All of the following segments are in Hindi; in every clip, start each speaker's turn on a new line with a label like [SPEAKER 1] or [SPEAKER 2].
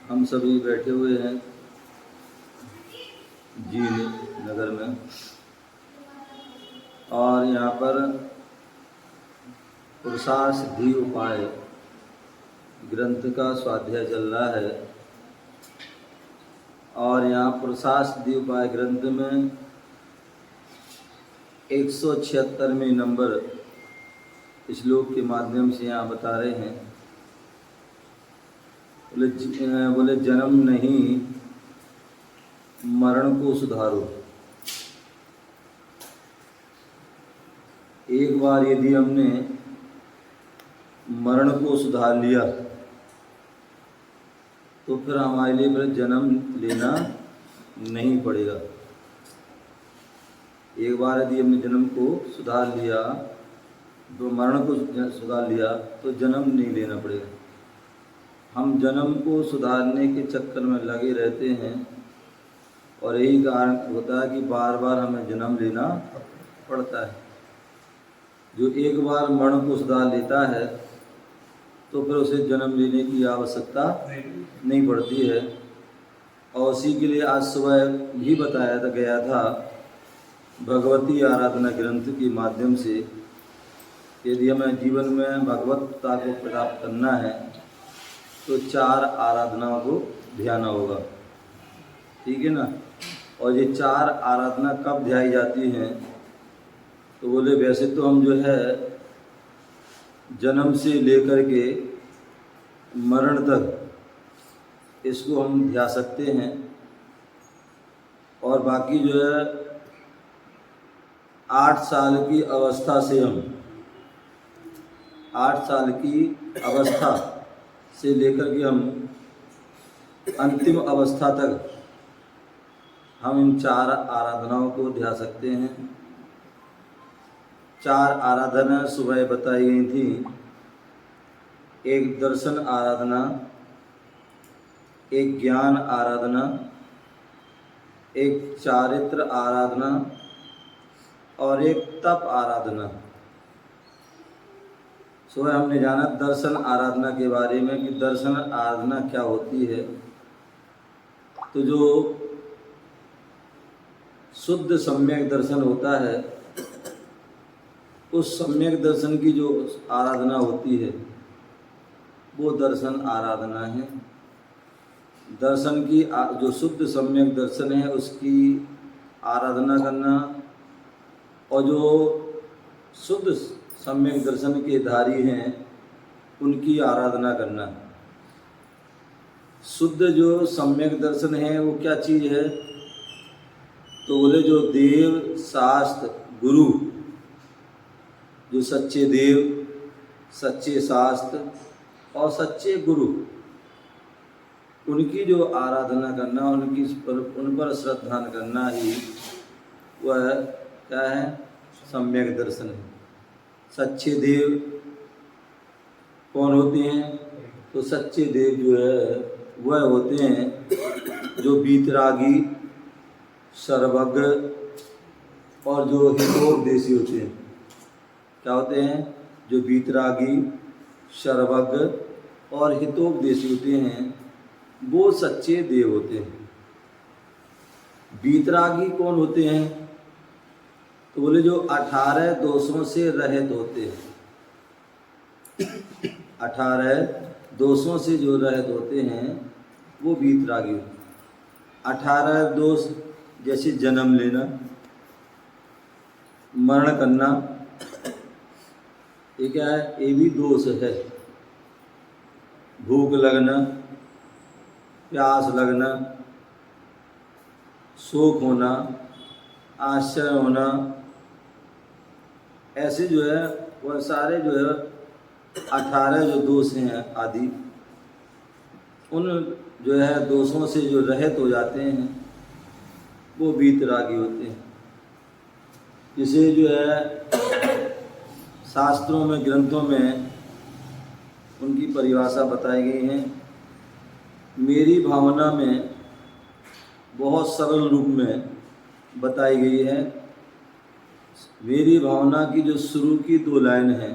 [SPEAKER 1] हम सभी बैठे हुए हैं जी नगर में और यहाँ पर पुरुषार्थ सिद्धि उपाय ग्रंथ का स्वाध्याय चल रहा है और यहाँ पुरुषार्थ सिद्धि उपाय ग्रंथ में 176वें नंबर श्लोक के माध्यम से यहाँ बता रहे हैं। बोले जन्म नहीं मरण को सुधारो। एक बार यदि हमने मरण को सुधार लिया तो फिर हमारे लिए फिर जन्म लेना नहीं पड़ेगा। एक बार यदि हमने जन्म को सुधार लिया तो मरण को सुधार लिया तो जन्म नहीं लेना पड़ेगा। हम जन्म को सुधारने के चक्कर में लगे रहते हैं और यही कारण होता है कि बार बार हमें जन्म लेना पड़ता है। जो एक बार मरण को सुधार लेता है तो फिर उसे जन्म लेने की आवश्यकता नहीं पड़ती है। और उसी के लिए आज सुबह भी बताया गया था भगवती आराधना ग्रंथ के माध्यम से यदि हमें जीवन में भगवत्ता को प्राप्त करना है तो 4 आराधनाओं को ध्यान होगा, ठीक है ना। और ये 4 आराधना कब ध्याई जाती हैं तो बोले वैसे तो हम जो है जन्म से लेकर के मरण तक इसको हम ध्या सकते हैं और बाकी जो है 8 साल की अवस्था से हम 8 साल की अवस्था से लेकर के हम अंतिम अवस्था तक हम इन 4 आराधनाओं को ध्या सकते हैं। 4 आराधना सुबह बताई गई थी। एक दर्शन आराधना, एक ज्ञान आराधना, एक चारित्र आराधना और एक तप आराधना। सुबह हमने जाना दर्शन आराधना के बारे में कि दर्शन आराधना क्या होती है। तो जो शुद्ध सम्यक दर्शन होता है उस सम्यक दर्शन की जो आराधना होती है वो दर्शन आराधना है। दर्शन की जो शुद्ध सम्यक दर्शन है उसकी आराधना करना और जो शुद्ध सम्यक दर्शन के धारी हैं उनकी आराधना करना। शुद्ध जो सम्यक दर्शन है वो क्या चीज़ है तो बोले जो देव शास्त्र गुरु, जो सच्चे देव, सच्चे शास्त्र और सच्चे गुरु, उनकी जो आराधना करना, उन पर श्रद्धा करना ही वह क्या है सम्यक दर्शन है। सच्चे देव कौन होते हैं तो सच्चे देव जो है वह होते हैं जो वीतरागी, सर्वज्ञ और जो हितोपदेशी होते हैं। क्या होते हैं जो वीतरागी, सर्वज्ञ और हितोपदेशी होते हैं वो सच्चे देव होते हैं। वीतरागी कौन होते हैं तो बोले जो 18 दोषों से रहित होते हैं। 18 दोषों से जो रहित होते हैं वो वीतरागी होते हैं। 18 दोष जैसे जन्म लेना, मरण करना, ये क्या है ये भी दोष है। भूख लगना, प्यास लगना, शोक होना, आश्चर्य होना, ऐसे जो है वह सारे जो है 18 जो दोष हैं आदि, उन जो है दोषों से जो रहित हो जाते हैं वो वीतरागी होते हैं। जिसे जो है शास्त्रों में, ग्रंथों में उनकी परिभाषा बताई गई है। मेरी भावना में बहुत सरल रूप में बताई गई है। मेरी भावना की जो शुरू की 2 लाइन है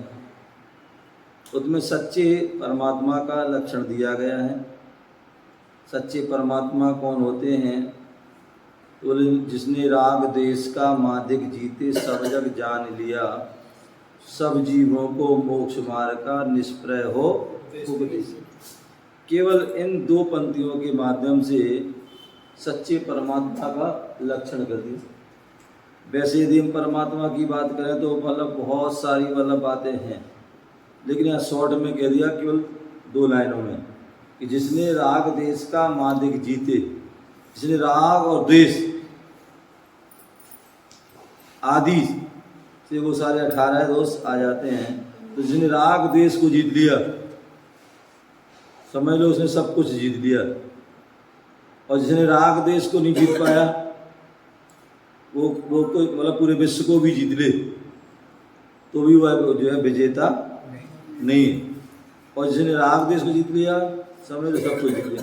[SPEAKER 1] उसमें सच्चे परमात्मा का लक्षण दिया गया है। सच्चे परमात्मा कौन होते हैं? तो बोले जिसने राग देश का मादिक जीते सब जग जान लिया, सब जीवों को मोक्ष मार्ग का निष्प्रय हो उपदेश। केवल इन दो पंक्तियों के माध्यम से सच्चे परमात्मा का लक्षण कर दिया। वैसे यदि हम परमात्मा की बात करें तो मतलब बहुत सारी मतलब बातें हैं, लेकिन यहाँ शॉर्ट में कह दिया केवल 2 लाइनों में कि जिसने राग देश का मादिक जीते, जिसने राग और द्वेष आदि से वो सारे 18 दोष आ जाते हैं, तो जिसने राग द्वेष को जीत लिया, समझ लो उसने सब कुछ जीत लिया। और जिसने राग द्वेष को नहीं जीत पाया वो कोई मतलब पूरे विश्व को भी जीत ले तो भी वह जो है विजेता नहीं है। और जिसने राग द्वेष को जीत लिया, समझ लो सब कुछ जीत लिया।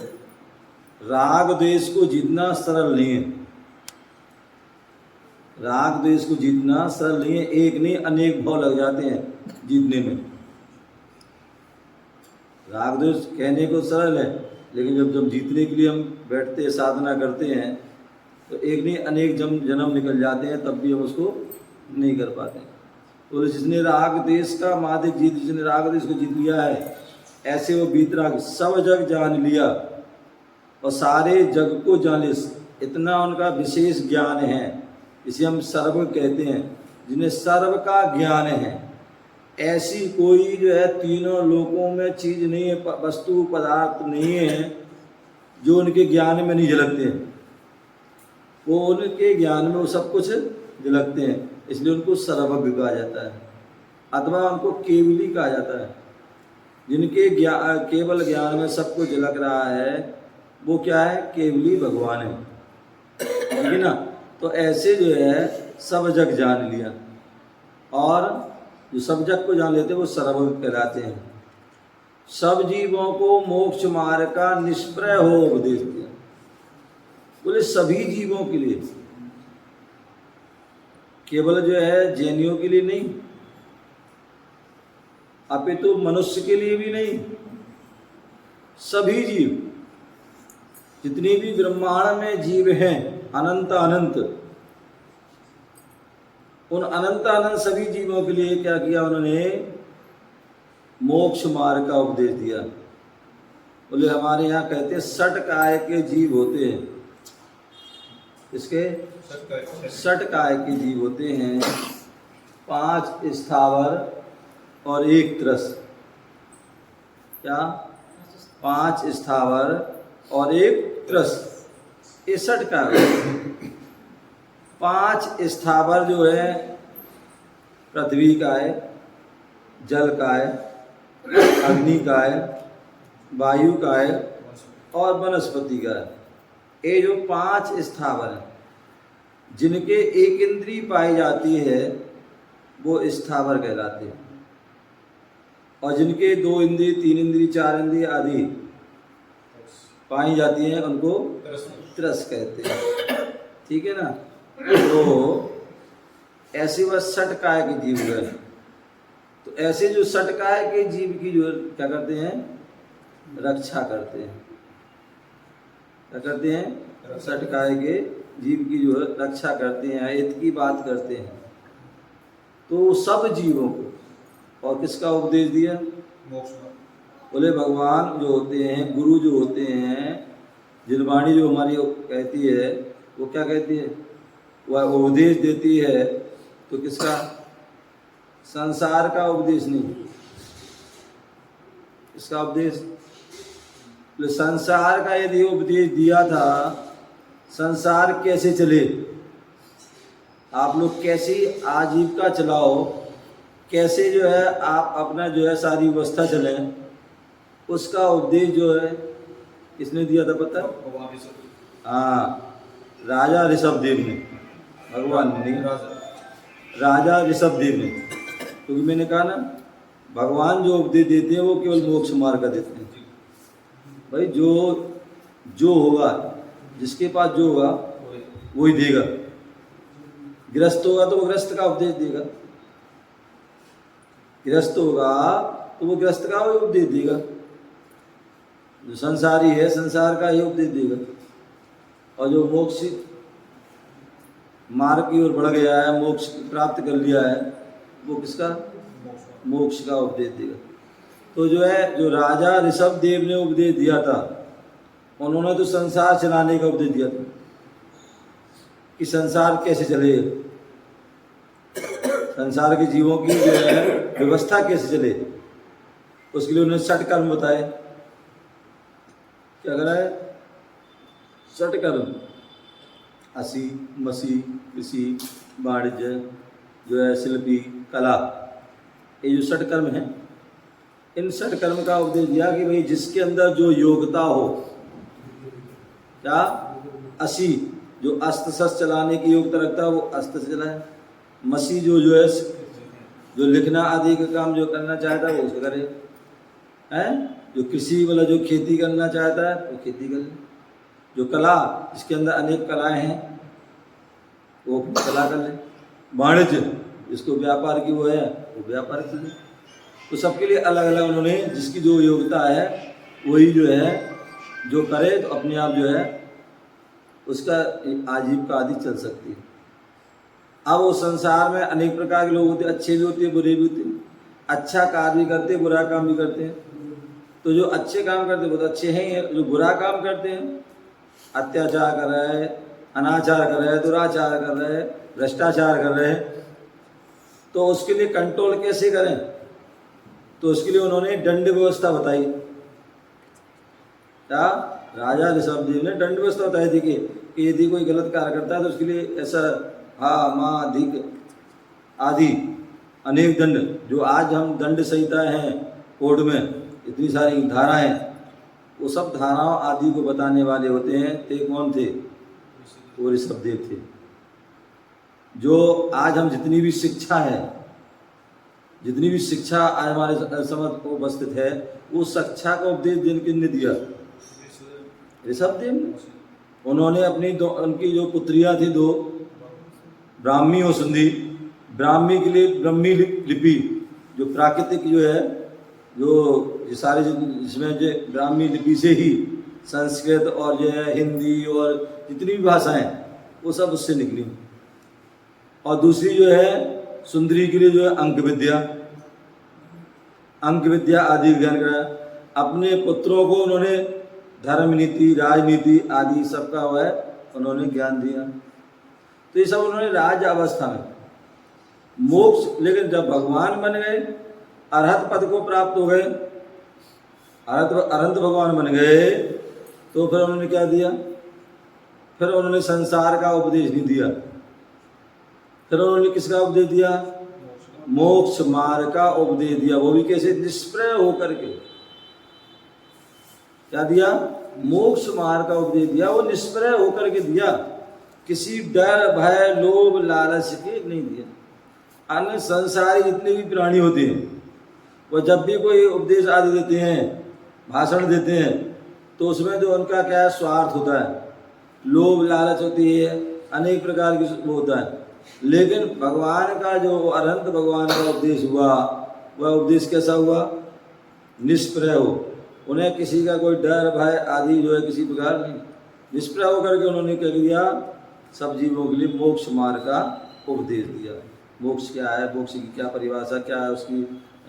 [SPEAKER 1] राग द्वेष को जीतना सरल नहीं है, राग द्वेष को जीतना सरल नहीं है। एक नहीं अनेक भाव लग जाते हैं जीतने में। राग द्वेष कहने को सरल है, लेकिन जब जीतने के लिए हम बैठते हैं, साधना करते हैं, तो एक नहीं अनेक जन्म निकल जाते हैं, तब भी हम उसको नहीं कर पाते। तो जिसने राग द्वेष का मादिक जीत, जिसने राग द्वेष को जीत लिया है, ऐसे वो बीतराग सब जग जान लिया और सारे जग को जान ले। इतना उनका विशेष ज्ञान है, इसे हम सर्व कहते हैं, जिन्हें सर्व का ज्ञान है। ऐसी कोई जो है तीनों लोकों में चीज़ नहीं है, वस्तु पदार्थ नहीं है जो उनके ज्ञान में नहीं झलकते हैं। वो उनके ज्ञान में वो सब कुछ झलकते हैं, इसलिए उनको सर्वज्ञ कहा जाता है, अथवा उनको केवली कहा जाता है। जिनके केवल ज्ञान में सब कुछ झलक रहा है वो क्या है? केवली भगवान है, ठीक है ना। तो ऐसे जो है सब जग जान लिया, और जो सब जग को जान लेते हैं वो सर्वज्ञ कहलाते हैं। सब जीवों को मोक्ष मार्ग का निष्प्रय हो उपदेश दिया। बोले सभी जीवों के लिए, केवल जो है जैनियों के लिए नहीं, अपितु मनुष्य के लिए भी नहीं, सभी जीव जितनी भी ब्रह्मांड में जीव हैं अनंत अनंत, उन अनंत अनंत सभी जीवों के लिए क्या किया उन्होंने? मोक्ष मार्ग का उपदेश दिया। बोले हमारे यहाँ कहते हैं 60 काय के जीव होते हैं। इसके 60 काय के जीव होते हैं, 5 स्थावर और 1 त्रस। क्या? 5 स्थावर और 1 त्रस, ये 60 काय। 5 स्थावर जो है पृथ्वी का है, जल का है, अग्नि का है, वायु का है और वनस्पति का है। ये जो 5 स्थावर हैं जिनके एक इंद्री पाई जाती है वो स्थावर कहलाते हैं, और जिनके 2 इंद्री, 3 इंद्री, 4 इंद्री आदि पाई जाती हैं उनको त्रस कहते हैं, ठीक है ना। तो ऐसे वह 60 काय के जीव है। तो ऐसे जो 60 काय के जीव की जो क्या करते हैं? रक्षा करते हैं। क्या करते हैं? 60 काय के जीव की जो है रक्षा करते हैं, हित की बात करते हैं। तो सब जीवों को, और किसका उपदेश दिया? बोले भगवान जो होते हैं, गुरु जो होते हैं, जिनवाणी जो हमारी कहती है, वो क्या कहती है? वह उपदेश देती है तो किसका? संसार का उपदेश नहीं, इसका उपदेश संसार का यदि उपदेश दिया था, संसार कैसे चले, आप लोग कैसी आजीविका चलाओ, कैसे जो है आप अपना जो है सारी व्यवस्था चलें, उसका उपदेश जो है किसने दिया था पता? हाँ, राजा ऋषभदेव ने, भगवान ने नहीं, राजा ऋषभदेव ने। क्योंकि मैंने कहा ना, भगवान जो उपदेश देते हैं वो केवल मोक्ष मार्ग का देते हैं। भाई जो होगा, जिसके पास जो होगा वही देगा। गृहस्थ होगा तो वो गृहस्थ का उपदेश देगा, गृहस्थ होगा तो वो गृहस्थ का उपदेश देगा। जो संसारी है संसार का ही उपदेश देगा, और जो मोक्ष मार्ग की ओर बढ़ गया है, मोक्ष प्राप्त कर लिया है, वो किसका? मोक्ष का उपदेश देगा। तो जो है, जो राजा ऋषभ देव ने उपदेश दिया था, उन्होंने तो संसार चलाने का उपदेश दिया था कि संसार कैसे चले, संसार के जीवों की जो है व्यवस्था कैसे चले, उसके लिए उन्होंने 60 कर्म बताए। क्या करा है? 60 कर्म, असी, मसी, कृषि, वाणिज्य, जो है शिल्पी, कला, ये जो 60 कर्म हैं, इन 60 कर्म का उपदेश दिया कि भाई जिसके अंदर जो योग्यता हो, क्या? असी, जो अस्त्र शस्त्र चलाने की योग्यता रखता है वो अस्त्र से चलाए। मसी, जो है जो लिखना आदि का काम जो करना चाहता है वो उसको करे, हैं? जो कृषि वाला जो खेती करना चाहता है वो खेती करे। जो कला, जिसके अंदर अनेक कलाएं हैं, वो कला कर ले। वाणिज्य, जिसको व्यापार की वो है वो व्यापार कर ले। तो सबके लिए अलग अलग उन्होंने, जिसकी जो योग्यता है वही जो है जो करे, तो अपने आप जो है उसका आजीविका आदि चल सकती है। अब वो संसार में अनेक प्रकार के लोग होते हैं, अच्छे भी होते हैं, बुरे भी होते हैं। अच्छा कार्य भी करते हैं, बुरा काम भी करते हैं। तो जो अच्छे काम करते हैं वो तो अच्छे हैं, जो बुरा काम करते हैं, अत्याचार कर रहे हैं, अनाचार कर रहे हैं, दुराचार कर रहे हैं, भ्रष्टाचार कर रहे हैं, तो उसके लिए कंट्रोल कैसे करें? तो उसके लिए उन्होंने दंड व्यवस्था बताई। क्या? राजा ऋषभदेव ने दंड व्यवस्था बताई थी कि यदि कोई गलत कार्य करता है तो उसके लिए ऐसा अधिक आदि अनेक दंड, जो आज हम दंड संहिता हैं कोड में, इतनी सारी धाराएं, वो सब धाराओं आदि को बताने वाले होते हैं। ते कौन थे? वो ऋषभदेव थे। जो आज हम जितनी भी शिक्षा है, जितनी भी शिक्षा आज हमारे समझ को उपस्थित है, वो शिक्षा का उपदेश जिनने दिया, ऋषभदेव ने। उन्होंने अपनी उनकी जो पुत्रियां थी 2, ब्राह्मी और सुंदी, ब्राह्मी के लिए ब्रह्मी लिपि, जो प्राकृतिक जो है, जो सारे जिसमें जो ब्राह्मी लिपि से ही संस्कृत और जो है हिंदी और जितनी भी भाषाएं वो सब उससे निकली। और दूसरी जो है सुंदरी के लिए जो है अंक विद्या आदि ज्ञान कराया। अपने पुत्रों को उन्होंने धर्म नीति, राजनीति आदि सबका वो है उन्होंने ज्ञान दिया। तो ये सब उन्होंने राज अवस्था में। मोक्ष, लेकिन जब भगवान बन गए, अरहत पद को प्राप्त हो गए, अनंत भगवान बन गए, तो फिर उन्होंने क्या दिया? फिर उन्होंने संसार का उपदेश नहीं दिया, फिर उन्होंने किसका उपदेश दिया? मोक्ष मार्ग का उपदेश दिया। वो भी कैसे? निष्प्रय होकर के। क्या दिया? मोक्ष मार्ग का उपदेश दिया। वो निष्प्रय होकर के दिया, किसी डर भय लोभ लालच के नहीं दिया। अन्य संसारी जितने भी प्राणी होते हैं, वो जब भी कोई उपदेश आदि देते हैं, भाषण देते हैं, तो उसमें जो उनका क्या स्वार्थ होता है, लोभ लालच होती है, अनेक प्रकार की वो होता है। लेकिन भगवान का जो अनंत भगवान का उपदेश हुआ, वह उपदेश कैसा हुआ? निष्प्रय हो। उन्हें किसी का कोई डर भय आदि जो है किसी प्रकार नहीं, निष्प्रय होकर के उन्होंने क्या किया? सब जीवों के लिए मोक्ष मार्ग का उपदेश दिया। मोक्ष क्या है, मोक्ष की क्या परिभाषा, क्या है उसकी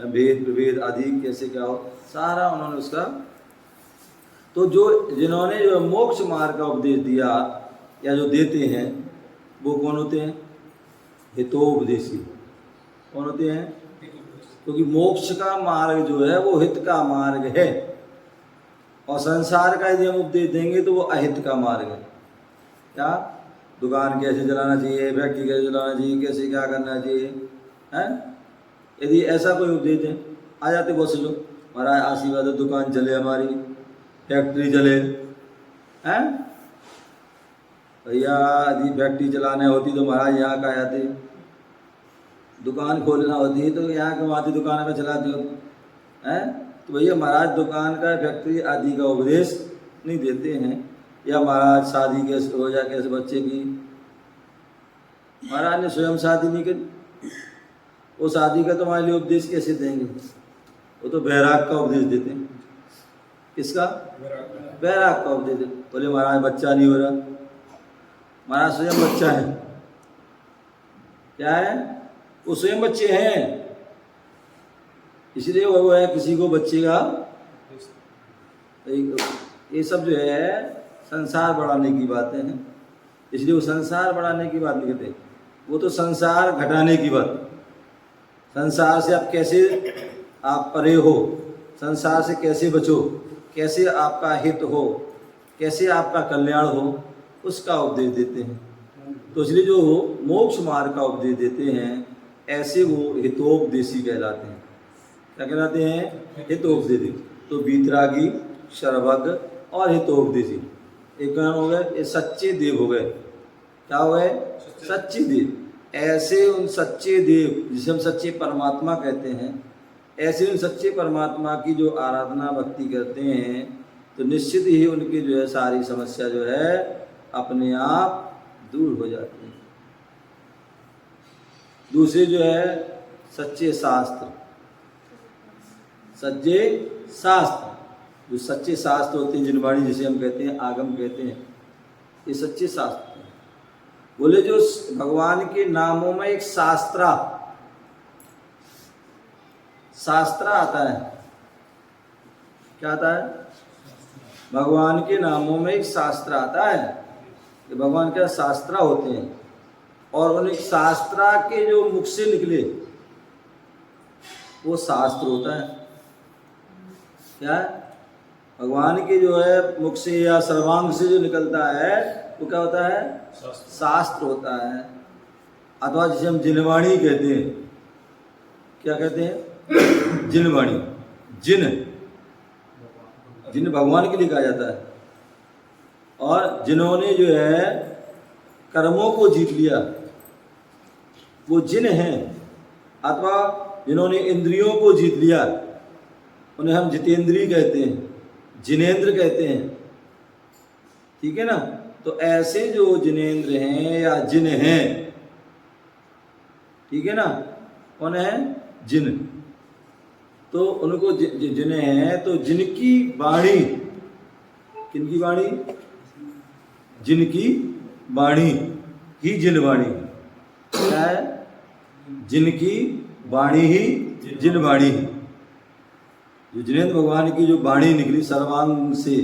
[SPEAKER 1] भेद प्रभेद आदि कैसे क्या हो, सारा उन्होंने उसका। तो जो जिन्होंने जो मोक्ष मार्ग का उपदेश दिया या जो देते हैं, वो कौन होते हैं? हितोपदेशी। कौन होते हैं? क्योंकि मोक्ष का मार्ग जो है वो हित का मार्ग है, और संसार का यदि हम उपदेश देंगे तो वो अहित का मार्ग है। क्या? दुकान कैसे चलाना चाहिए, फैक्ट्री कैसे चलाना चाहिए, कैसे क्या करना चाहिए, हैं? यदि ऐसा कोई उपदेश है, आ जाते बहुत से लोग, हमारा आशीर्वाद है दुकान चले, हमारी फैक्ट्री चले, हैं? भैया यदि फैक्ट्री चलाने होती तो महाराज यहाँ का आते, दुकान खोलना होती तो यहाँ क्यों आती, दुकान का चलाते हो, हैं? तो भैया महाराज दुकान का फैक्ट्री आदि का उपदेश नहीं देते हैं। या महाराज शादी कैसे हो जाए, कैसे बच्चे की, महाराज ने स्वयं शादी नहीं करी, वो शादी का तुम्हारे लिए उपदेश कैसे देंगे? वो तो बैराग का उपदेश देते हैं। किसका? वैराग का उपदेश देते। बोले महाराज बच्चा नहीं हो रहा, महाराज स्वयं बच्चा है। क्या है? वो स्वयं बच्चे हैं, इसलिए वो है किसी को बच्चे का। ये सब जो है संसार बढ़ाने की बातें हैं, इसलिए वो संसार बढ़ाने की बात नहीं कहते, वो तो संसार घटाने की बात। संसार से आप कैसे आप परे हो, संसार से कैसे बचो, कैसे आपका हित हो, कैसे आपका कल्याण हो, उसका उपदेश देते हैं। तो इसलिए जो मोक्ष मार्ग का उपदेश देते हैं ऐसे वो हितोपदेशी कहलाते हैं। क्या कहलाते हैं? हितोपदेशी। तो वीतरागी, शरभग और हितोपदेशी एक कौन हो गए? ये सच्चे देव हो गए। क्या हो गए? सच्चे देव। ऐसे उन सच्चे देव जिसे हम सच्चे परमात्मा कहते हैं, ऐसे उन सच्चे परमात्मा की जो आराधना भक्ति करते हैं तो निश्चित ही उनकी जो है सारी समस्या जो है अपने आप दूर हो जाती है। दूसरे जो है सच्चे शास्त्र, सच्चे शास्त्र, जो सच्चे शास्त्र होते हैं जिनवाणी जिसे हम कहते हैं, आगम कहते हैं, ये सच्चे शास्त्र हैं। बोले जो भगवान के नामों में एक शास्त्रा आता है। क्या आता है? भगवान के नामों में एक शास्त्र आता है। कि भगवान के शास्त्रा होते हैं और उन एक शास्त्रा के जो मुख से निकले वो शास्त्र होता है। क्या है? भगवान के जो है मुख से या सर्वांग से जो निकलता है वो क्या होता है? शास्त्र होता है। अथवा जिसे हम जिनवाणी कहते हैं। क्या कहते हैं? जिनवाणी। जिन भगवान के लिए कहा जाता है। और जिन्होंने जो है कर्मों को जीत लिया वो जिन हैं, अथवा जिन्होंने इंद्रियों को जीत लिया उन्हें हम जितेंद्रीय कहते हैं, जिनेंद्र कहते हैं। ठीक है ना? तो ऐसे जो जिनेंद्र हैं या जिन हैं, ठीक है ना, कौन है? जिन। तो उनको जिन हैं तो जिनकी वाणी, किनकी वाणी? जिनकी वाणी ही जिनवाणी। क्या है? जिनकी वाणी ही जिनवाणी। जो जिनेंद्र भगवान की जो वाणी निकली सर्वांग से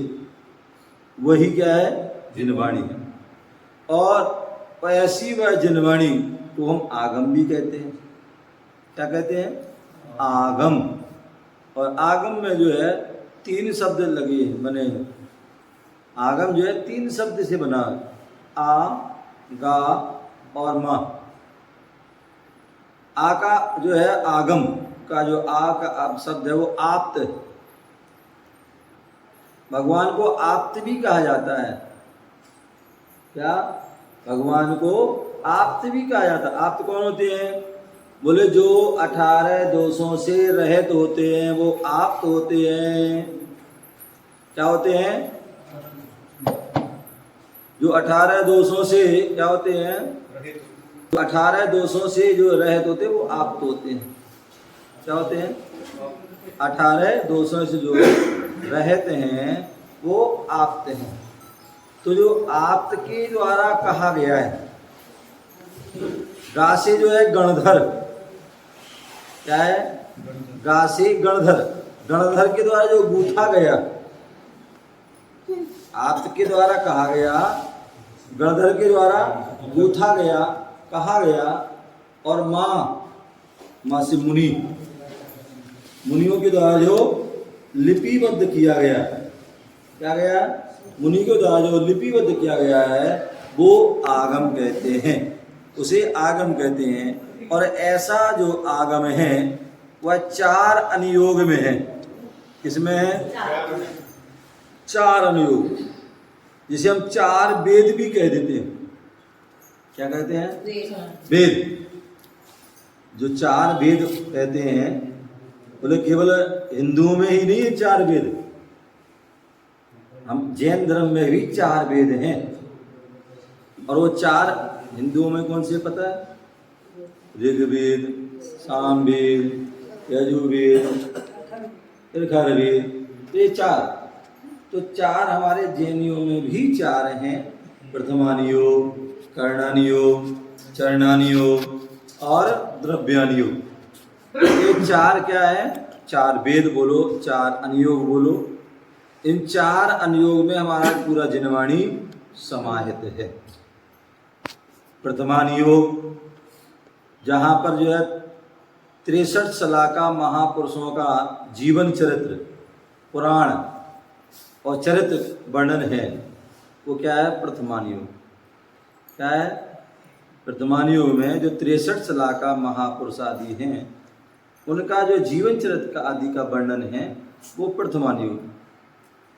[SPEAKER 1] वही क्या है? जिनवाणी है। और ऐसी वह जिनवाणी को हम आगम भी कहते हैं। क्या कहते हैं? आगम। और आगम में जो है 3 शब्द लगे बने हैं। आगम जो है 3 शब्द से बना है, आ, गा और मा। आ का जो है आगम का जो आ का शब्द है वो आप्त है। भगवान को आप्त भी कहा जाता है। क्या? भगवान को आप्त भी कहा जाता है। आप्त कौन होते हैं? बोले जो 18 दोषों से रहित होते हैं वो आप्त होते हैं। क्या होते हैं? जो 18 दोषों से क्या होते हैं? 18 दोषों से जो रहित होते हैं वो आप्त होते हैं। क्या होते हैं? 18 दोषों से जो रहित हैं वो आप्त हैं। तो जो आप्त के द्वारा कहा गया है, गा से जो है गणधर। क्या है? गा से गणधर, गणधर के द्वारा जो गूथा गया, आप्त के द्वारा कहा गया, गणधर के द्वारा गूथा गया, कहा गया। और माँ से मुनि, मुनियों के द्वारा जो लिपिबद्ध किया गया। क्या गया? मुनि के द्वारा जो लिपिबद्ध किया गया है वो आगम कहते हैं, उसे आगम कहते हैं। और ऐसा जो आगम है वह 4 अनुयोग में है। किसमें है? 4 अनुयोग, जिसे हम 4 वेद भी कह देते हैं। क्या कहते हैं? वेद। जो 4 वेद कहते हैं, बोले केवल हिंदुओं में ही नहीं है 4 वेद, हम जैन धर्म में भी 4 वेद हैं। और वो 4 हिंदुओं में कौन से पता है? ऋग्वेद, सामवेद, यजुर्वेद, अथर्ववेद। तो ये 4। तो चार हमारे जैनियों में भी चार हैं, प्रथमानि योग, कर्णानि योग, चरणानि योग और द्रव्यानि योग। ये चार क्या है? चार वेद बोलो, चार अनुयोग बोलो। इन चार अनुयोग में हमारा पूरा जिनवाणी समाहित है। प्रथमानि योग, जहाँ पर जो है 63 सलाका महापुरुषों का जीवन चरित्र, पुराण और चरित्र वर्णन है, वो क्या है? प्रथमानि योग। क्या है? प्रथमानि योग में जो 63 सलाका महापुरुष आदि हैं, उनका जो जीवन चरित्र का आदि का वर्णन है, वो प्रथमानि योग।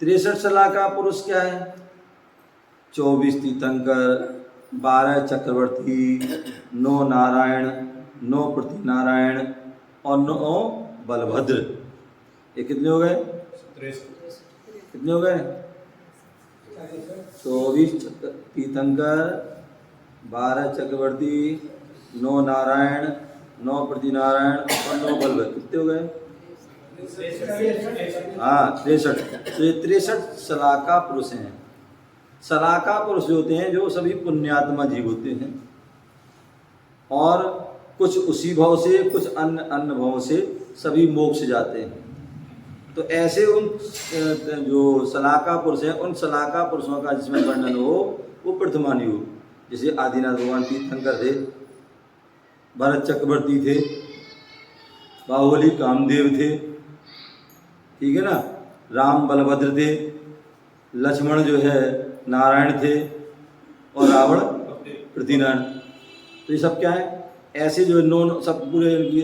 [SPEAKER 1] 63 सलाका पुरुष क्या है? 24 तीर्थंकर, 12 चक्रवर्ती, 9 नारायण, 9 पृथ्वीनारायण और 9 बलभद्र। ये कितने हो गए? कितने हो गए? 24 तीर्थंकर, 12 चक्रवर्ती, 9 नारायण, 9 पृथ्वीनारायण और 9 बलभद्र। कितने हो गए? हाँ, 63। तो ये 63 सलाका पुरुष हैं। सलाका पुरुष जो होते हैं, जो सभी पुण्यात्मा जीव होते हैं और कुछ उसी भाव से, कुछ अन्य भाव से सभी मोक्ष जाते हैं। तो ऐसे उन जो सलाका पुरुष हैं, उन सलाका पुरुषों का जिसमें वर्णन हो, वो प्रथमानि हो। जैसे आदिनाथ भगवान तीर्थंकर थे, भरत चक्रवर्ती थे, बाहुबली कामदेव थे, ठीक है ना, राम बलभद्र थे, लक्ष्मण जो है नारायण थे और रावण पृथ्वीनारायण। तो ये सब क्या है? ऐसे जो नौ सब पूरे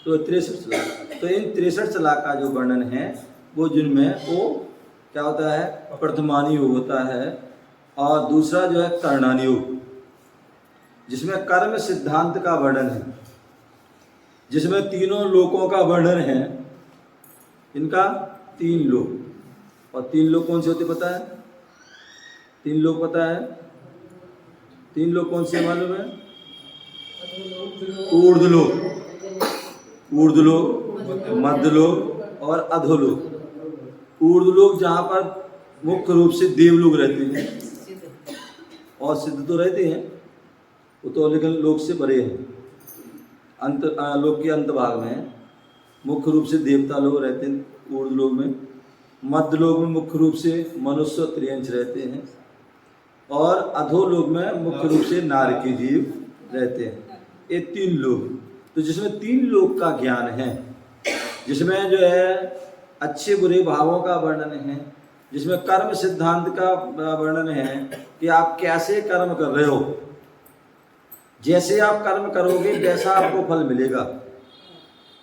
[SPEAKER 1] तो 63 सलाका। तो इन 63 सलाका जो वर्णन है, वो जिनमें वो क्या होता है? प्रथमानि योग होता है। और दूसरा जो है कर्णानि योग, जिसमें कर्म सिद्धांत का वर्णन है, जिसमें तीनों लोकों का वर्णन है। इनका 3 लोक, और 3 लोक कौन से होते पता है? 3 लोक पता है? 3 लोक कौन से मालूम है? ऊर्ध्वलोक, ऊर्ध्वलोक, मध्यलोक और अधोलोक। ऊर्ध्वलोक जहाँ पर मुख्य रूप से देवलोग रहते हैं और सिद्ध तो रहते हैं, वो तो लेकिन लोक से परे हैं। अंत लोक के अंत भाग में मुख्य रूप से देवता लोग रहते हैं ऊर्ध्वलोक में। मध्य लोक में मुख्य रूप से मनुष्य और त्रियंश रहते हैं और अधोलोक में मुख्य रूप से नारकी जीव रहते हैं। ये 3 लोक, तो जिसमें 3 लोक का ज्ञान है, जिसमें जो है अच्छे बुरे भावों का वर्णन है, जिसमें कर्म सिद्धांत का वर्णन है कि आप कैसे कर्म कर रहे हो, जैसे आप कर्म करोगे वैसा आपको फल मिलेगा।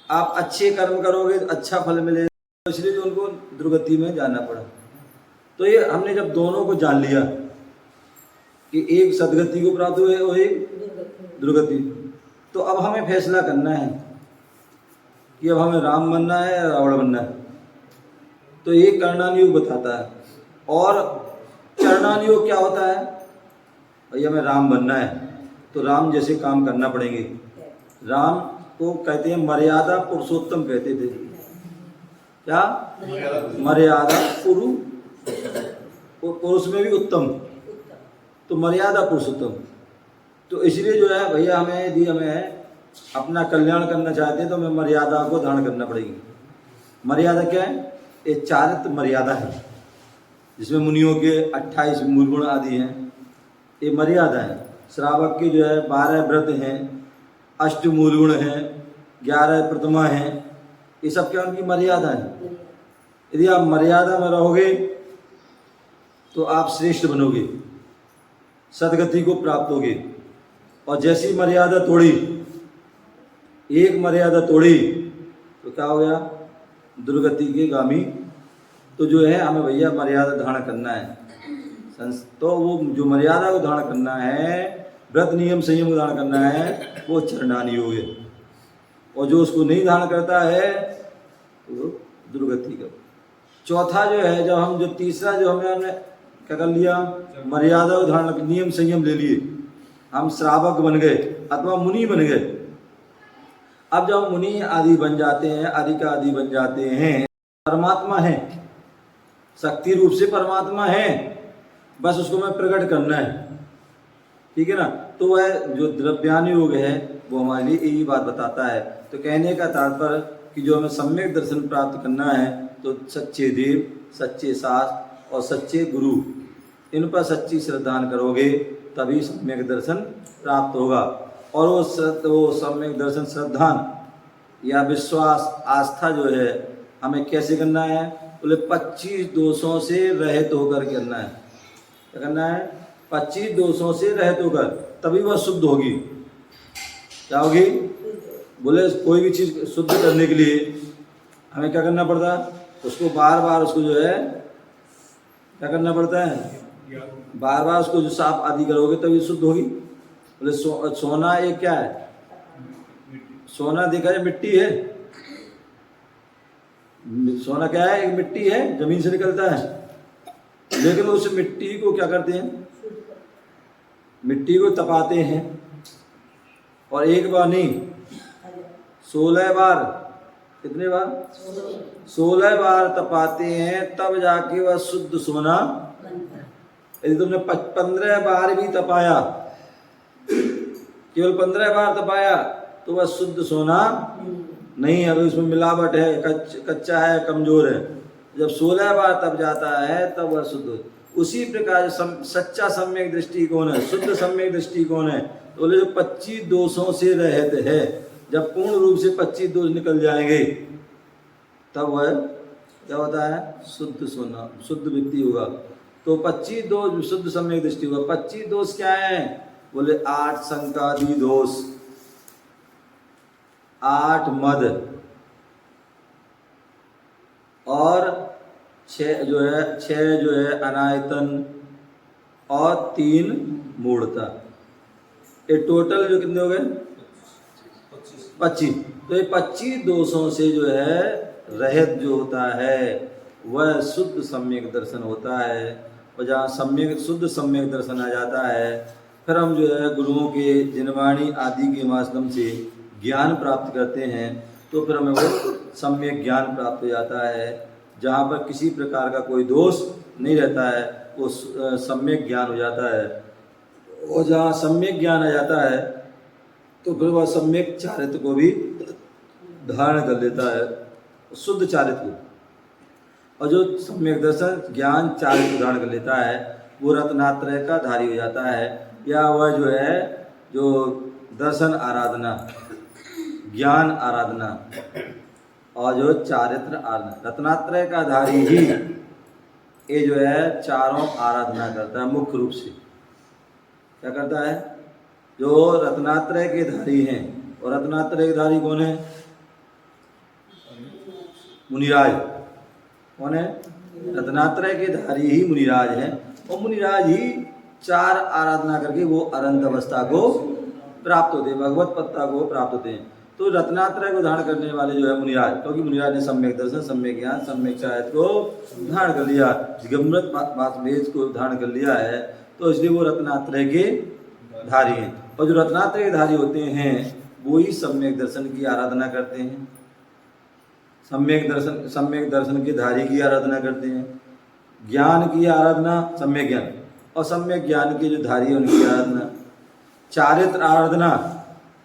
[SPEAKER 1] आप अच्छे कर्म करोगे तो अच्छा फल मिलेगा, इसलिए तो उनको दुर्गति में जाना पड़ा। तो ये हमने जब दोनों को जान लिया कि एक सदगति को प्राप्त हुए और एक दुर्गति, तो अब हमें फैसला करना है कि अब हमें राम बनना है या रावण बनना है। तो ये कर्णानि योग बताता है। और चरणानि योग क्या होता है? भैया हमें राम बनना है तो राम जैसे काम करना पड़ेंगे। राम को कहते हैं मर्यादा पुरुषोत्तम कहते थे। क्या? मर्यादा पुरुष में भी उत्तम, तो मर्यादा पुरुषोत्तम। तो इसलिए जो है भैया हमें यदि हमें अपना कल्याण करना चाहते हैं तो हमें मर्यादा को धारण करना पड़ेगी। मर्यादा क्या है? ये चारित्र मर्यादा है, जिसमें मुनियों के 28 मूल गुण आदि हैं। ये मर्यादा है। श्रावक के जो है 12 व्रत हैं, 8 मूल गुण हैं, 11 प्रतिमा हैं। ये सब क्या उनकी मर्यादा है। यदि आप मर्यादा में रहोगे तो आप श्रेष्ठ बनोगे, सदगति को प्राप्त होगे। और जैसी मर्यादा तोड़ी, एक मर्यादा तोड़ी तो क्या हो गया? दुर्गति के गामी। तो जो है हमें भैया मर्यादा धारण करना है। तो वो जो मर्यादा को धारण करना है, व्रत नियम संयम को धारण करना है, वो चरणानि योग है। और जो उसको नहीं धारण करता है तो दुर्गति का। चौथा जो है, जब हम जो तीसरा जो हमने क्या कर लिया? मर्यादा को धारण, नियम संयम ले लिए, हम श्रावक बन गए अथवा मुनि बन गए। अब जब मुनि आदि बन जाते हैं, आदि का आदि बन जाते हैं, परमात्मा है शक्ति रूप से परमात्मा है, बस उसको मैं प्रकट करना है, ठीक है ना। तो वह जो द्रव्यान योग है वो हमारे लिए यही बात बताता है। तो कहने का तात्पर्य कि जो हमें सम्यक दर्शन प्राप्त करना है तो सच्चे देव, सच्चे शास्त्र और सच्चे गुरु, इन पर सच्ची श्रद्धान करोगे तभी सम्यक दर्शन प्राप्त होगा। और वो सम्यक दर्शन श्रद्धान या विश्वास आस्था जो है हमें कैसे करना है, बोले 25 दोषों से रहित होकर करना है। क्या करना है? 25 दोषों से रहित होकर, तभी वह शुद्ध होगी। क्या होगी? बोले कोई भी चीज़ शुद्ध करने के लिए हमें क्या करना पड़ता है? उसको बार बार उसको जो है क्या करना पड़ता है? बार बार उसको जो साफ आदि करोगे तभी शुद्ध होगी। बोले सोना एक क्या है? सोना देखा जाए मिट्टी है। सोना क्या है? एक मिट्टी है, जमीन से निकलता है। लेकिन उस मिट्टी को क्या करते हैं? मिट्टी को तपाते हैं, और एक बार नहीं 16 बार, कितने बार? 16 बार तपाते हैं, तब जाके वह शुद्ध सोना। यदि तुमने 15 बार भी तपाया, केवल 15 बार तपाया, तो वह शुद्ध सोना नहीं है, अभी उसमें मिलावट है, कच्चा है, कमजोर है। जब 16 बार तप जाता है तब वह शुद्ध। उसी प्रकार सच्चा सम्यक दृष्टिकोण है, शुद्ध सम्यक दृष्टिकोण है। तो बोले जो 25 दोषों से रहित है, जब पूर्ण रूप से 25 दोष निकल जाएंगे तब वह क्या होता है? शुद्ध सोना, शुद्ध व्यक्ति होगा। तो 25 दोष शुद्ध सम्यक दृष्टि होगा। 25 दोष क्या है? बोले 8 संकादि दोष, 8 मद, और 6 जो है अनायतन, और 3 मूढ़ता। ये टोटल जो कितने हो गए? 25। तो ये 25 दोषों से जो है रहित जो होता है वह शुद्ध सम्यक दर्शन होता है। और जहाँ शुद्ध सम्यक दर्शन आ जाता है, फिर हम जो है गुरुओं के जिनवाणी आदि के माध्यम से ज्ञान प्राप्त करते हैं, तो फिर हमें वो सम्यक ज्ञान प्राप्त हो जाता है। जहाँ पर किसी प्रकार का कोई दोष नहीं रहता है, वो सम्यक ज्ञान हो जाता है। और जहाँ सम्यक ज्ञान आ जाता है तो फिर वह सम्यक चारित्र को भी धारण कर लेता है, शुद्ध चारित्र को। और जो सम्यक दर्शन ज्ञान चारित्र धारण कर लेता है वो रत्नात्रय का धारी हो जाता है। या वह जो है जो दर्शन आराधना, ज्ञान आराधना और जो चारित्र आराधना, रत्नात्रय का धारी ही ये जो है चारों आराधना करता है। मुख्य रूप से क्या करता है? जो रत्नात्रय के धारी हैं, और रत्नात्रय के धारी कौन है? मुनिराज। कौन है? रत्नात्रय के धारी ही मुनिराज है। और मुनिराज ही 4 आराधना करके वो अनंत अवस्था को प्राप्त होते हैं, भगवत पत्ता को प्राप्त होते हैं। तो रत्नात्रय को धारण करने वाले जो है मुनिराज, क्योंकि मुनिराज ने सम्यक दर्शन, सम्यक ज्ञान, सम्यक चारित्र को धारण कर लिया, दिगंबरत वेद को धारण कर लिया है, तो इसलिए वो रत्नात्रय के धारी हैं। और जो रत्नात्रय के धारी होते हैं वो ही सम्यक दर्शन की आराधना करते हैं, सम्यक दर्शन के धारी की आराधना करते हैं। ज्ञान की आराधना सम्यक ज्ञान, और सम्यक ज्ञान के जो धारी है उनकी आराधना। चारित्र आराधना,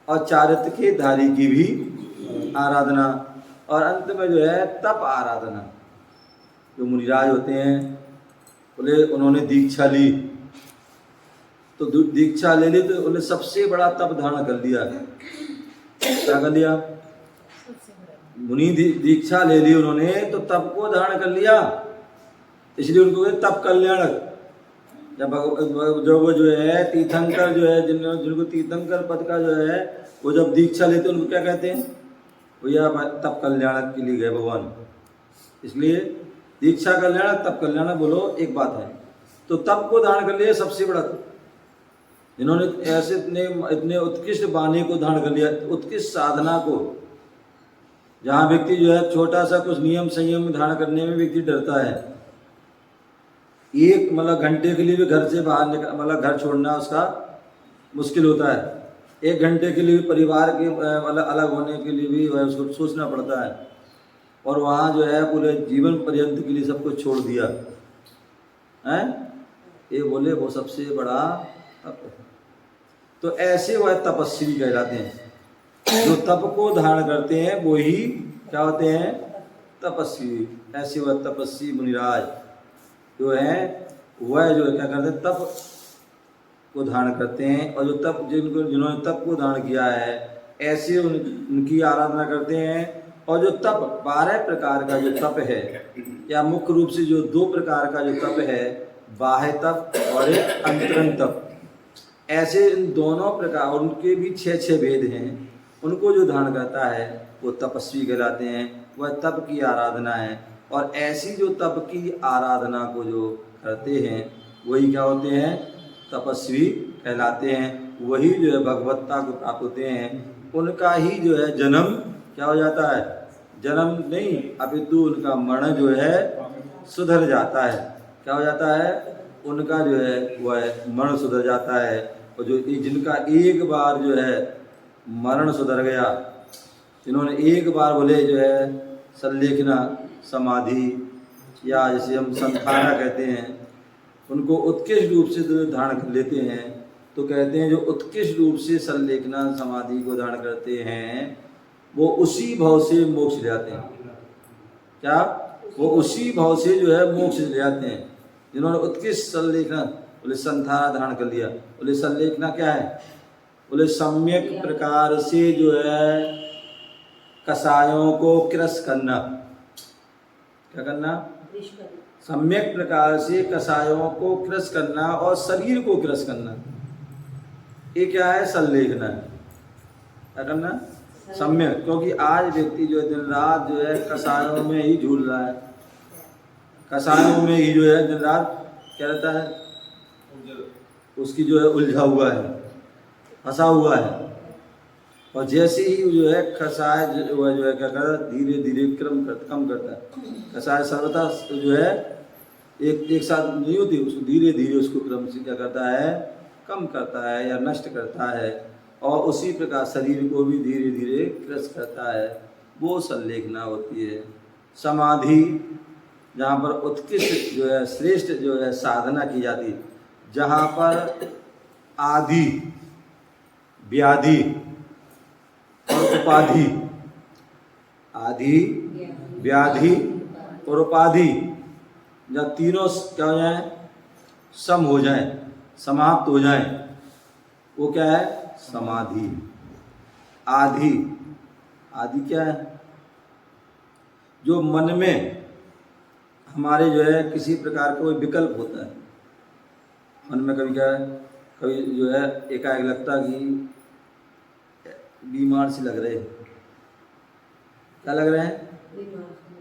[SPEAKER 1] और चारित्र के धारी की भी आराधना। और अंत में जो है तप आराधना। जो मुनिराज होते हैं, बोले उन्होंने दीक्षा ली, तो दीक्षा ले ली तो उन्होंने सबसे बड़ा तप धारण कर लिया। क्या कर लिया? मुनि दीक्षा ले ली उन्होंने, तो तप को धारण कर लिया, इसलिए उनको तप कल्याणक। जब जो वो जो है तीर्थंकर जो है, जिनको तीर्थंकर पद का जो है, वो जब दीक्षा लेते उनको क्या कहते हैं? भैया तप कल्याणक के लिए गए भगवान। इसलिए दीक्षा कल्याणक, तप कल्याणक बोलो एक बात है। तो तप को धारण कर लिया सबसे बड़ा, जिन्होंने ऐसे इतने उत्कृष्ट वाणी को धारण कर लिया, उत्कृष्ट साधना को। जहाँ व्यक्ति जो है छोटा सा कुछ नियम संयम धारण करने में व्यक्ति डरता है, एक मतलब घंटे के लिए भी घर से बाहर मतलब घर छोड़ना उसका मुश्किल होता है। 1 घंटे के लिए परिवार के मतलब अलग होने के लिए भी उसको सोचना पड़ता है। और वहाँ जो है पूरे जीवन पर्यंत के लिए सब कुछ छोड़ दिया है, ये बोले वो सबसे बड़ा तप है। तो ऐसे वह तपस्वी कहलाते हैं। जो तप को धारण करते हैं वो ही क्या होते हैं? तपस्वी। ऐसे वह तपस्वी मुनिराज जो है वह जो क्या करते हैं? तप को धारण करते हैं। और जो तप जिन्होंने तप को धारण किया है ऐसे उनकी आराधना करते हैं। और जो तप 12 प्रकार का जो तप है, या मुख्य रूप से जो 2 प्रकार का जो तप है, बाह्य तप और एक अंतरंग तप, ऐसे इन दोनों प्रकार, उनके भी 6 भेद हैं। उनको जो धारण करता है वो तपस्वी कहलाते हैं। वह तप की आराधना है। और ऐसी जो तप की आराधना को जो करते हैं वही क्या होते हैं? तपस्वी कहलाते हैं। वही जो है भगवत्ता को प्राप्त होते हैं। उनका ही जो है जन्म क्या हो जाता है? जन्म नहीं अपितु उनका मरण जो है सुधर जाता है। क्या हो जाता है? उनका जो है वह मरण सुधर जाता है। और जो जिनका एक बार जो है मरण सुधर गया, जिन्होंने एक बार बोले जो है संलेखना समाधि या जैसे हम संखाना कहते हैं, उनको उत्कृष्ट रूप से जो धारण कर लेते हैं, तो कहते हैं जो उत्कृष्ट रूप से संलेखना समाधि को धारण करते हैं वो उसी भाव से मोक्ष ले जाते हैं। क्या? वो उसी भाव से जो है मोक्ष ले जाते हैं। जिन्होंने उत्कृष्ट संलेखना बोले संधारा धारण कर लिया। बोले संलेखना क्या है? बोले सम्यक प्रकार से जो है कसायों को क्रस करना। क्या करना? सम्यक प्रकार से कसायों को क्रस करना और शरीर को क्रस करना, ये क्या है? संलेखना। क्या करना? सम्यक। क्योंकि आज व्यक्ति जो है दिन रात जो है कसायों में ही झूल रहा है, कसायों में ही जो है दिन रात क्या रहता है? उसकी जो है उलझा हुआ है, फंसा हुआ है। और जैसे ही जो है कसाय जो है क्या करता है? धीरे धीरे कम करता है। कसाय सर्वथा जो है एक साथ नहीं होती, उसको धीरे धीरे उसको क्रम से क्या करता है? कम करता है या नष्ट करता है। और उसी प्रकार शरीर को भी धीरे धीरे क्रस करता है। वो संलेखना होती है। समाधि जहाँ पर उत्कृष्ट जो है श्रेष्ठ जो है साधना की जाती, जहाँ पर आदि व्याधि और उपाधि, आदि व्याधि और उपाधि, जब तीनों क्या हो जाए? सम हो जाए, समाप्त हो जाए, वो क्या है? समाधि। आदि, आदि क्या है? जो मन में हमारे जो है किसी प्रकार का कोई विकल्प होता है। मन में कभी क्या है? कभी जो है एकाएक लगता कि बीमार से लग रहे हैं। क्या लग रहे हैं?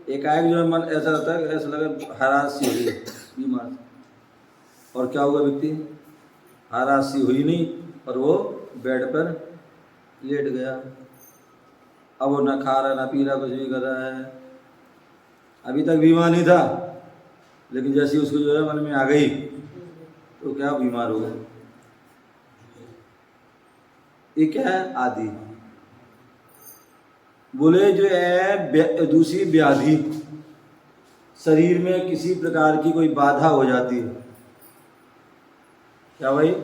[SPEAKER 1] एकाएक जो है मन ऐसा रहता है, ऐसा लगे हरास सी हुई बीमार। और क्या हुआ? व्यक्ति हरास सी हुई नहीं और वो बेड पर लेट गया। अब वो ना खा रहा ना पी रहा, कुछ भी कर रहा है। अभी तक बीमार नहीं था, लेकिन जैसे उसको जो है मन में आ गई तो क्या बीमार हो गया। ये क्या है? आदि। बोले जो है दूसरी व्याधि, शरीर में किसी प्रकार की कोई बाधा हो जाती है। क्या भाई?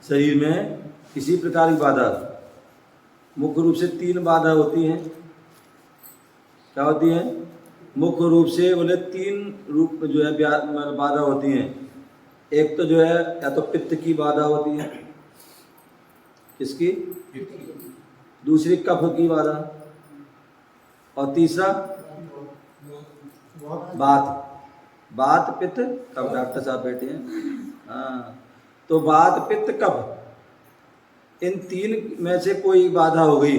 [SPEAKER 1] शरीर में किसी प्रकार की बाधा, मुख्य रूप से 3 बाधा होती हैं। क्या होती हैं? मुख्य रूप से बोले 3 रूप जो है बाधा होती हैं। एक तो जो है या तो पित्त की बाधा होती है। किसकी? दूसरी कफ की बाधा, और तीसरा बात पित्त कफ। डॉक्टर साहब बैठे हैं। हाँ, तो बात पित्त कफ, इन 3 में से कोई बाधा हो गई,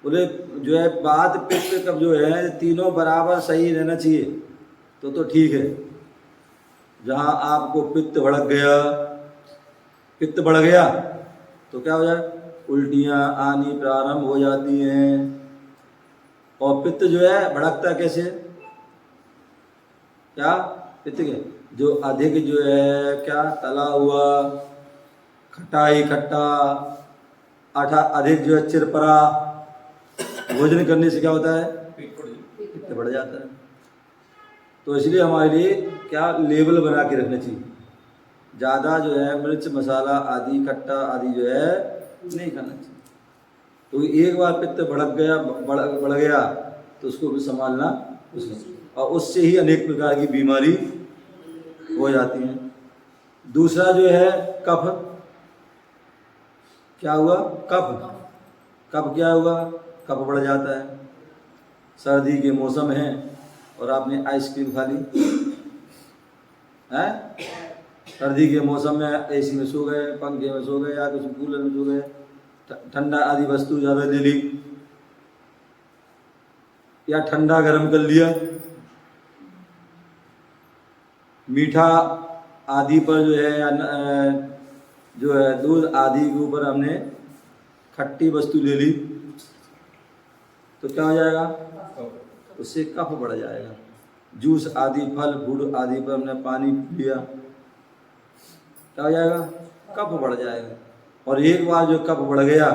[SPEAKER 1] बोले जो है बात पित्त कफ जो है तीनों बराबर सही रहना चाहिए तो ठीक है। जहाँ आपको पित्त भड़क गया, पित्त बढ़ गया तो क्या हो जाए? उल्टियाँ आनी प्रारंभ हो जाती हैं। और पित्त जो है भड़कता कैसे? क्या? पित्त के जो अधिक जो है क्या तला हुआ, खट्टा, अधिक जो है चिरपरा भोजन करने से क्या होता है? पित्त बढ़ जाता है। तो इसलिए हमारे लिए क्या लेवल बना के रखना चाहिए, ज़्यादा जो है मिर्च मसाला आदि खट्टा आदि जो है नहीं खाना चाहिए। तो एक बार पित्त बढ़ गया तो उसको भी संभालना और उससे ही अनेक प्रकार की बीमारी हो जाती हैं। दूसरा जो है कफ, क्या हुआ, कफ क्या हुआ, कफ बढ़ जाता है। सर्दी के मौसम है और आपने आइसक्रीम खा ली है, सर्दी के मौसम में एसी में सो गए, पंखे में सो गए या कुछ कूलर में सो गए, ठंडा आदि वस्तु ज़्यादा ले ली या ठंडा गर्म कर लिया, मीठा आदि पर जो है या जो है दूध आदि के ऊपर हमने खट्टी वस्तु ले ली तो क्या हो जाएगा, उससे कफ बढ़ जाएगा। जूस आदि फल फ्रूट आदि पर हमने पानी पी लिया, क्या हो जाएगा, कफ बढ़ जाएगा। और एक बार जो कफ बढ़ गया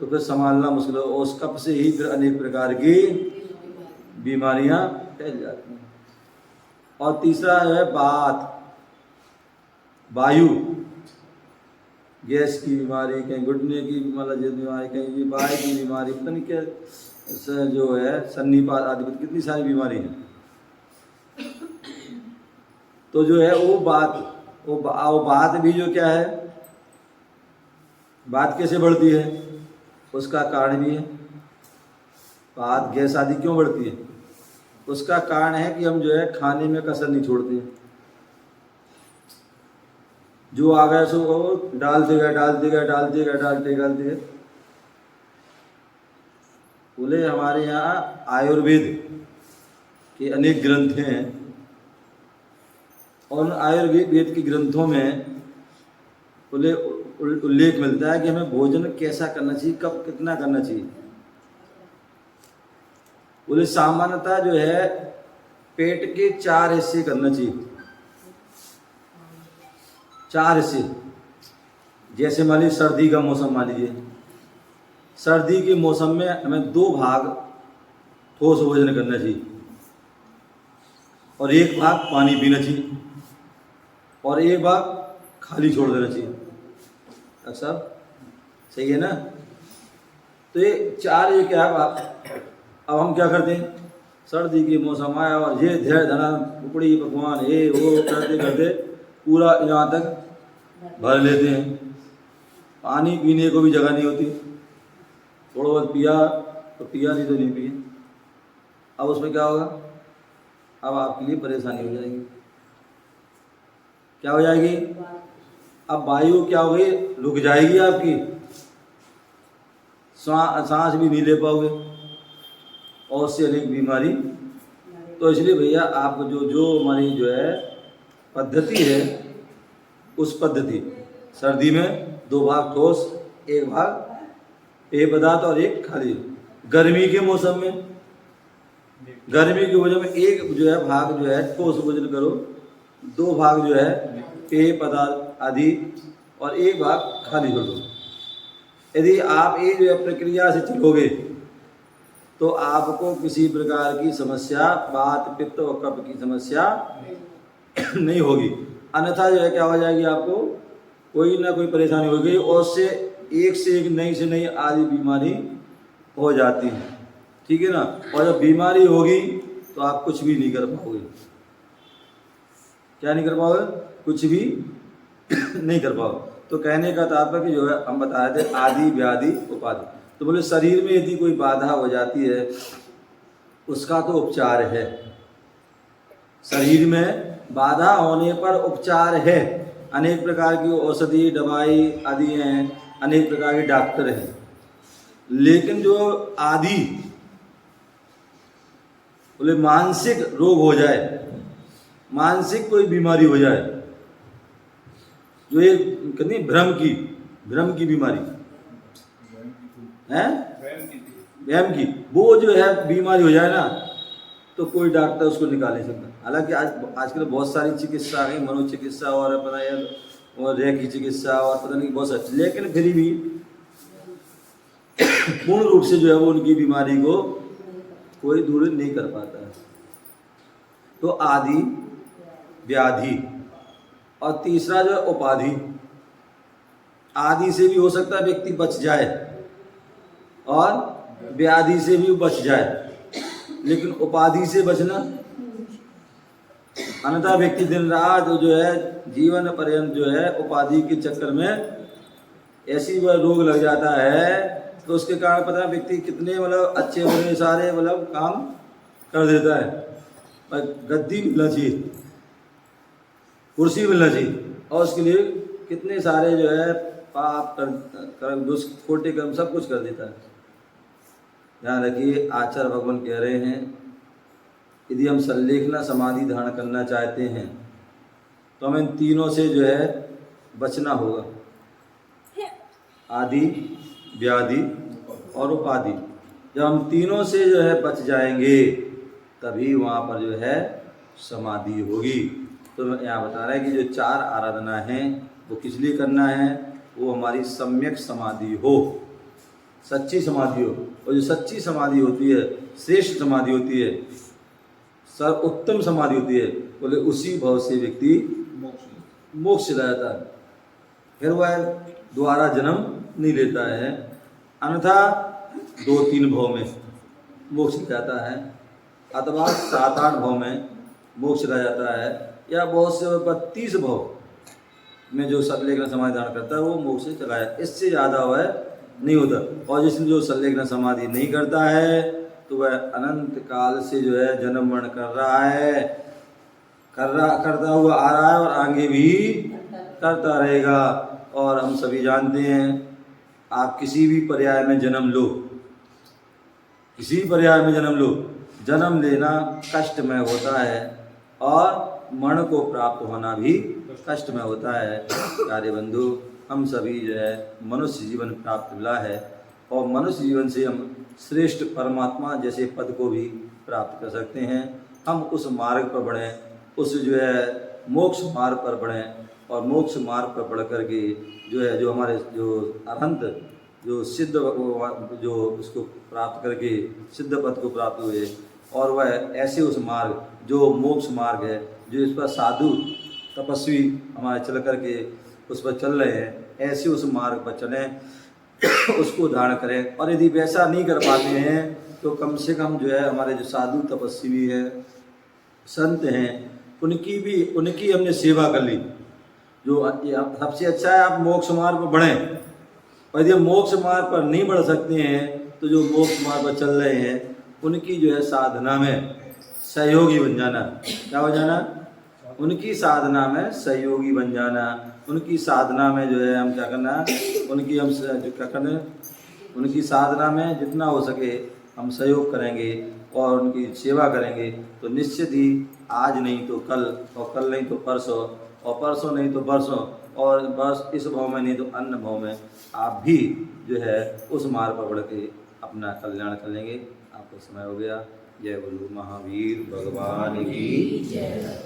[SPEAKER 1] तो फिर संभालना मुश्किल हो, उस कफ से ही फिर अनेक प्रकार की बीमारियां फैल जाती हैं। और तीसरा है वायु, गैस की बीमारी, कहीं घुटने की मतलब बीमारी, कहीं वायु की बीमारी, पता नहीं क्या जो है सन्निपात आदि कितनी सारी बीमारी है। तो जो है वो बात भी जो क्या है, बात कैसे बढ़ती है, उसका कारण भी है। बात गैस आदि क्यों बढ़ती है, उसका कारण है कि हम जो है खाने में कसर नहीं छोड़ते हैं। जो आ गया सो डालते गए। बोले हमारे यहाँ आयुर्वेद के अनेक ग्रंथ हैं और उन आयुर्वेद के ग्रंथों में बोले उल्लेख मिलता है कि हमें भोजन कैसा करना चाहिए, कब कितना करना चाहिए। बोले सामान्यतः जो है पेट के 4 हिस्से करना चाहिए, 4 हिस्से। जैसे मान लीजिए सर्दी का मौसम, मान लीजिए सर्दी के मौसम में हमें 2 भाग ठोस भोजन करना चाहिए और 1 भाग पानी पीना चाहिए और 1 भाग खाली छोड़ देना चाहिए। डॉक्टर साहब सही है ना। तो ये 4 ये क्या है। अब हम क्या करते हैं, सर्दी के मौसम आया और ये धैर्य धना उपड़ी पकवान ये वो करते करते पूरा यहाँ तक भर लेते हैं। पानी पीने को भी जगह नहीं होती, थोड़ा बहुत पिया तो पिया, नहीं तो नहीं पिए। अब उसमें क्या होगा, अब आपके लिए परेशानी हो जाएगी। क्या हो जाएगी, अब वायु क्या हो गई, रुक जाएगी आपकी, सांस भी नहीं ले पाओगे और उससे अनेक बीमारी। तो इसलिए भैया आप जो हमारी जो है पद्धति है, उस पद्धति सर्दी में 2 भाग ठोस, 1 भाग पेय पदार्थ और 1 खाली। गर्मी के मौसम में, गर्मी के भोजन में 1 जो है भाग जो है ठोस भोजन करो, 2 भाग जो है पेय पदार्थ आदि और 1 भाग खाली कर दो। यदि आप ये जो प्रक्रिया से चलोगे तो आपको किसी प्रकार की समस्या, वात पित्त और कफ की समस्या नहीं होगी। अन्यथा जो है क्या हो जाएगी, आपको कोई ना कोई परेशानी होगी और उससे एक से एक नई से नई आदि बीमारी हो जाती है। ठीक है ना। और जब बीमारी होगी तो आप कुछ भी नहीं कर पाओगे। क्या नहीं कर पाओगे, कुछ भी नहीं कर पाओगे। तो कहने का तात्पर्य जो है हम बता रहे थे आदि व्याधि उपाधि। तो बोले शरीर में यदि कोई बाधा हो जाती है उसका तो उपचार है। शरीर में बाधा होने पर उपचार है, अनेक प्रकार की औषधि दवाई आदि हैं, अनेक प्रकार के डॉक्टर हैं। लेकिन जो आदि बोले मानसिक रोग हो जाए, मानसिक कोई बीमारी हो जाए, जो ये कितनी भ्रम की बीमारी है, वहम की, वो जो है बीमारी हो जाए ना तो कोई डॉक्टर उसको निकाल नहीं सकता। हालांकि आजकल बहुत सारी चिकित्सा है, मनोचिकित्सा और पता है और रेखी चिकित्सा और पता नहीं बहुत सारी, लेकिन फिर भी पूर्ण रूप से जो है वो उनकी बीमारी को कोई दूर नहीं कर पाता है। तो आदि, व्याधि और तीसरा जो है उपाधि। आदि से भी हो सकता है व्यक्ति बच जाए और व्याधि से भी बच जाए, लेकिन उपाधि से बचना, अन्यथा व्यक्ति दिन रात जो है जीवन पर्यंत जो है उपाधि के चक्कर में ऐसी वह रोग लग जाता है, तो उसके कारण पता है व्यक्ति कितने मतलब अच्छे बुरे सारे मतलब काम कर देता है। पर गद्दी मिलना चाहिए, कुर्सी मिलना चाहिए, और उसके लिए कितने सारे जो है पाप कर्म खोटे कर्म सब कुछ कर देता है। ध्यान रखिए, आचार्य भगवान कह रहे हैं यदि हम संलेखना समाधि धारण करना चाहते हैं तो हमें इन तीनों से जो है बचना होगा, आदि, व्याधि और उपाधि। जब हम तीनों से जो है बच जाएंगे तभी वहाँ पर जो है समाधि होगी। तो यहाँ बता रहे हैं कि जो 4 आराधना हैं वो किस लिए करना है, वो हमारी सम्यक समाधि हो, सच्ची समाधि हो। और जो सच्ची समाधि होती है, श्रेष्ठ समाधि होती है, सर्वोत्तम समाधि होती है, बोले उसी भाव से व्यक्ति मोक्ष चला जाता है, फिर वह दोबारा जन्म नहीं लेता है। अन्यथा 2-3 भाव में मोक्ष जाता है, अथवा 7-8 भाव में मोक्ष चला जाता है, या बहुत से 32 भाव में जो संलेखन समाधि धारण करता है वो मोक्ष से चला जाता है। इससे ज़्यादा वह नहीं होता। और जिसने जो संलेखन समाधि नहीं करता है तो वह अनंत काल से जो है जन्म मरण कर रहा है, करता हुआ आ रहा है और आगे भी करता रहेगा। और हम सभी जानते हैं, आप किसी भी पर्याय में जन्म लो, किसी भी पर्याय में जन्म लो, जन्म लेना कष्टमय होता है और मरण को प्राप्त होना भी कष्टमय होता है। प्यारे बंधु, हम सभी जो है मनुष्य जीवन प्राप्त मिला है और मनुष्य जीवन से हम श्रेष्ठ परमात्मा जैसे पद को भी प्राप्त कर सकते हैं। हम उस मार्ग पर बढ़ें, उस जो है मोक्ष मार्ग पर बढ़ें, और मोक्ष मार्ग पर बढ़ कर के जो है जो हमारे जो अनंत जो सिद्ध जो उसको प्राप्त करके सिद्ध पद को प्राप्त हुए, और वह ऐसे उस मार्ग जो मोक्ष मार्ग है, जो इस पर साधु तपस्वी हमारे चल करके उस पर चल रहे हैं, ऐसे उस मार्ग पर चलें, उसको धारण करें। और यदि वैसा नहीं कर पाते हैं तो कम से कम जो है हमारे जो साधु तपस्वी है, संत हैं, उनकी हमने सेवा कर ली। जो सबसे अच्छा है आप मोक्ष मार्ग पर बढ़ें, और यदि मोक्ष मार्ग पर नहीं बढ़ सकते हैं तो जो मोक्ष मार्ग पर चल रहे हैं उनकी जो है साधना में सहयोगी बन जाना। क्या हो जाना? उनकी साधना में सहयोगी बन जाना। उनकी साधना में जो है हम क्या करना, उनकी हम जो क्या करना, उनकी साधना में जितना हो सके हम सहयोग करेंगे और उनकी सेवा करेंगे, तो निश्चित ही आज नहीं तो कल, और कल नहीं तो परसों, और परसों नहीं तो बरसों, और बस इस भाव में नहीं तो अन्य भाव में आप भी जो है उस मार्ग पर बढ़ के अपना कल्याण कर लेंगे। आपका समय हो गया। जय गुरु महावीर भगवान की जय।